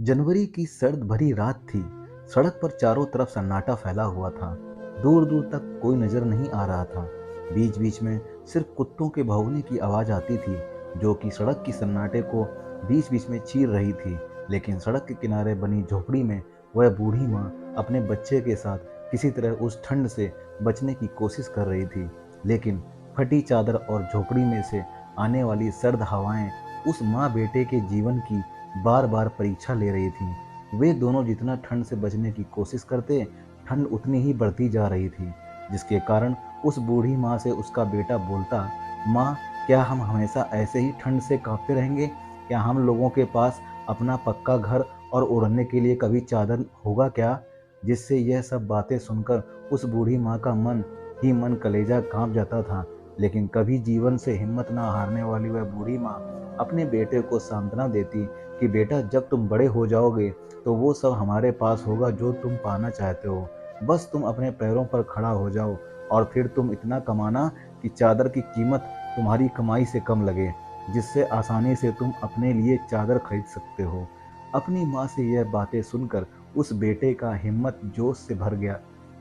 जनवरी की सर्द भरी रात थी। सड़क पर चारों तरफ सन्नाटा फैला हुआ था। दूर दूर तक कोई नजर नहीं आ रहा था। बीच बीच में सिर्फ कुत्तों के भौंकने की आवाज आती थी, जो कि सड़क की सन्नाटे को बीच बीच में चीर रही थी। लेकिन सड़क के किनारे बनी झोपड़ी में वह बूढ़ी माँ अपने बच्चे के साथ किसी तरह उस ठंड से बचने की कोशिश कर रही थी। लेकिन फटी चादर और झोपड़ी में से आने वाली सर्द हवाएं उस माँ बेटे के जीवन की बार बार परीक्षा ले रही थी। वे दोनों जितना ठंड से बचने की कोशिश करते, ठंड उतनी ही बढ़ती जा रही थी, जिसके कारण उस बूढ़ी माँ से उसका बेटा बोलता, माँ, क्या हम हमेशा ऐसे ही ठंड से कांपते रहेंगे? क्या हम लोगों के पास अपना पक्का घर और ओढ़ने के लिए कभी चादर होगा क्या? जिससे यह सब बातें सुनकर उस बूढ़ी माँ का मन ही मन कलेजा कांप जाता था। लेकिन कभी जीवन से हिम्मत ना हारने वाली वह बूढ़ी माँ अपने बेटे को सांत्वना देती कि बेटा, जब तुम बड़े हो जाओगे तो वो सब हमारे पास होगा जो तुम पाना चाहते हो। बस तुम अपने पैरों पर खड़ा हो जाओ और फिर तुम इतना कमाना कि चादर की कीमत तुम्हारी कमाई से कम लगे, जिससे आसानी से तुम अपने लिए चादर खरीद सकते हो। अपनी माँ से यह बातें सुनकर उस बेटे का हिम्मत जोश से भर गया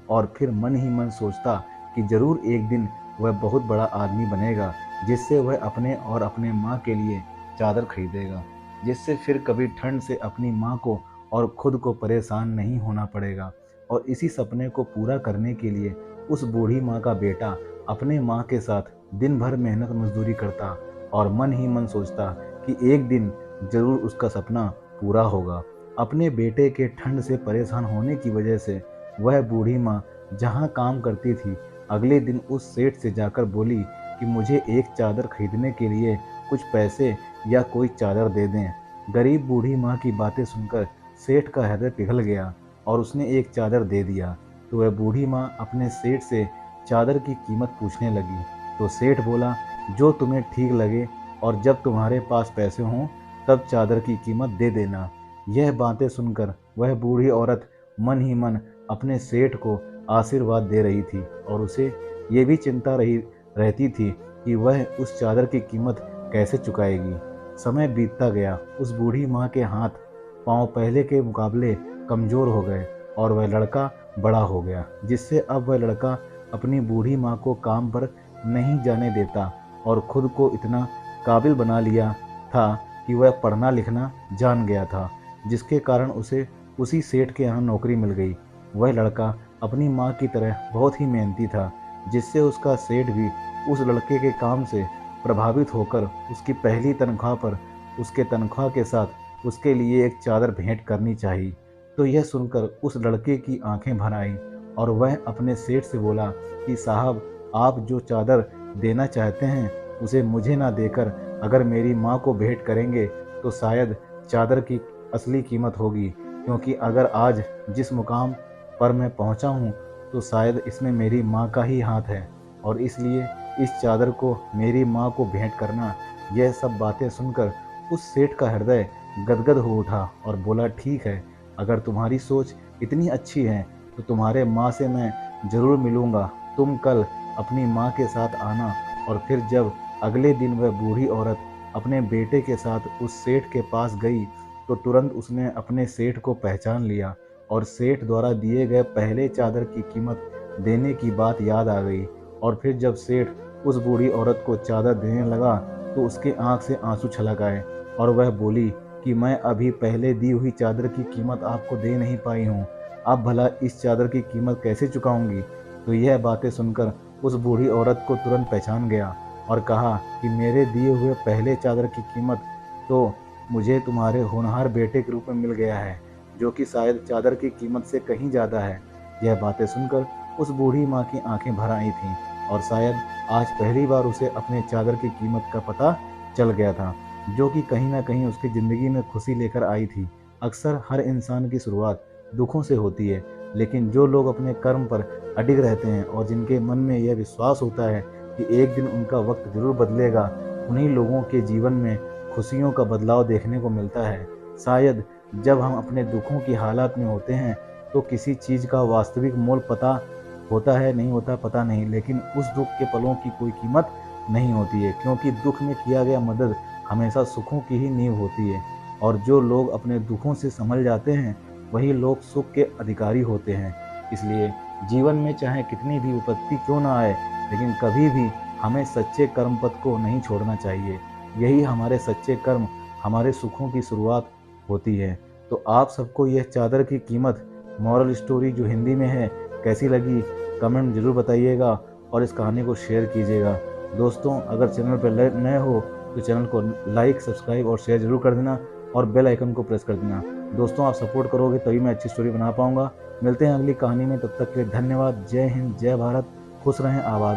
और फिर मन ही मन सोचता कि जरूर एक दिन वह बहुत बड़ा आदमी बनेगा, जिससे वह अपने और अपने माँ के लिए चादर खरीदेगा, जिससे फिर कभी ठंड से अपनी माँ को और खुद को परेशान नहीं होना पड़ेगा। और इसी सपने को पूरा करने के लिए उस बूढ़ी माँ का बेटा अपने माँ के साथ दिन भर मेहनत मजदूरी करता और मन ही मन सोचता कि एक दिन जरूर उसका सपना पूरा होगा। अपने बेटे के ठंड से परेशान होने की वजह से वह बूढ़ी माँ जहाँ काम करती थी, अगले दिन उस सेठ से जाकर बोली कि मुझे एक चादर खरीदने के लिए कुछ पैसे या कोई चादर दे दें। गरीब बूढ़ी माँ की बातें सुनकर सेठ का हृदय पिघल गया और उसने एक चादर दे दिया। तो वह बूढ़ी माँ अपने सेठ से चादर की कीमत पूछने लगी। तो सेठ बोला, जो तुम्हें ठीक लगे और जब तुम्हारे पास पैसे हों तब चादर की कीमत दे देना। यह बातें सुनकर वह बूढ़ी औरत मन ही मन अपने सेठ को आशीर्वाद दे रही थी और उसे ये भी चिंता रही रहती थी कि वह उस चादर की कीमत कैसे चुकाएगी। समय बीतता गया। उस बूढ़ी माँ के हाथ पांव पहले के मुकाबले कमजोर हो गए और वह लड़का बड़ा हो गया, जिससे अब वह लड़का अपनी बूढ़ी माँ को काम पर नहीं जाने देता और खुद को इतना काबिल बना लिया था कि वह पढ़ना लिखना जान गया था, जिसके कारण उसे उसी सेठ के यहाँ नौकरी मिल गई। वह लड़का अपनी माँ की तरह बहुत ही मेहनती था, जिससे उसका सेठ भी उस लड़के के काम से प्रभावित होकर उसकी पहली तनख्वाह पर उसके तनख्वाह के साथ उसके लिए एक चादर भेंट करनी चाहिए। तो यह सुनकर उस लड़के की आंखें भर आईं और वह अपने सेठ से बोला कि साहब, आप जो चादर देना चाहते हैं उसे मुझे ना देकर अगर मेरी माँ को भेंट करेंगे तो शायद चादर की असली कीमत होगी, क्योंकि अगर आज जिस मुकाम पर मैं पहुँचा हूँ तो शायद इसमें मेरी माँ का ही हाथ है और इसलिए इस चादर को मेरी माँ को भेंट करना। यह सब बातें सुनकर उस सेठ का हृदय गदगद हो उठा और बोला, ठीक है, अगर तुम्हारी सोच इतनी अच्छी है तो तुम्हारे माँ से मैं ज़रूर मिलूँगा। तुम कल अपनी माँ के साथ आना। और फिर जब अगले दिन वह बूढ़ी औरत अपने बेटे के साथ उस सेठ के पास गई तो तुरंत उसने अपने सेठ को पहचान लिया और सेठ द्वारा दिए गए पहले चादर की कीमत देने की बात याद आ गई। और फिर जब सेठ उस बूढ़ी औरत को चादर देने लगा तो उसके आंख से आंसू छलक आए और वह बोली कि मैं अभी पहले दी हुई चादर की कीमत आपको दे नहीं पाई हूँ, अब भला इस चादर की कीमत कैसे चुकाऊंगी? तो यह बातें सुनकर उस बूढ़ी औरत को तुरंत पहचान गया और कहा कि मेरे दिए हुए पहले चादर की कीमत तो मुझे तुम्हारे होनहार बेटे के रूप में मिल गया है, जो कि शायद चादर की कीमत से कहीं ज़्यादा है। यह बातें सुनकर उस बूढ़ी माँ की आंखें भर आई थीं और शायद आज पहली बार उसे अपने चादर की कीमत का पता चल गया था, जो कि कहीं ना कहीं उसकी ज़िंदगी में खुशी लेकर आई थी। अक्सर हर इंसान की शुरुआत दुखों से होती है, लेकिन जो लोग अपने कर्म पर अडिग रहते हैं और जिनके मन में यह विश्वास होता है कि एक दिन उनका वक्त जरूर बदलेगा, उन्हीं लोगों के जीवन में खुशियों का बदलाव देखने को मिलता है। शायद जब हम अपने दुखों की हालात में होते हैं तो किसी चीज़ का वास्तविक मोल पता होता है नहीं होता पता नहीं, लेकिन उस दुख के पलों की कोई कीमत नहीं होती है, क्योंकि दुख में किया गया मदद हमेशा सुखों की ही नींव होती है। और जो लोग अपने दुखों से संभल जाते हैं वही लोग सुख के अधिकारी होते हैं। इसलिए जीवन में चाहे कितनी भी विपत्ति क्यों ना आए, लेकिन कभी भी हमें सच्चे कर्म पथ को नहीं छोड़ना चाहिए। यही हमारे सच्चे कर्म हमारे सुखों की शुरुआत होती है। तो आप सबको यह चादर की कीमत मॉरल स्टोरी जो हिंदी में है कैसी लगी, कमेंट ज़रूर बताइएगा और इस कहानी को शेयर कीजिएगा। दोस्तों, अगर चैनल पर नए हो तो चैनल को लाइक, सब्सक्राइब और शेयर ज़रूर कर देना और बेल आइकन को प्रेस कर देना। दोस्तों, आप सपोर्ट करोगे तभी मैं अच्छी स्टोरी बना पाऊँगा। मिलते हैं अगली कहानी में, तब तक के लिए धन्यवाद। जय हिंद, जय भारत, खुश रहें, आबाद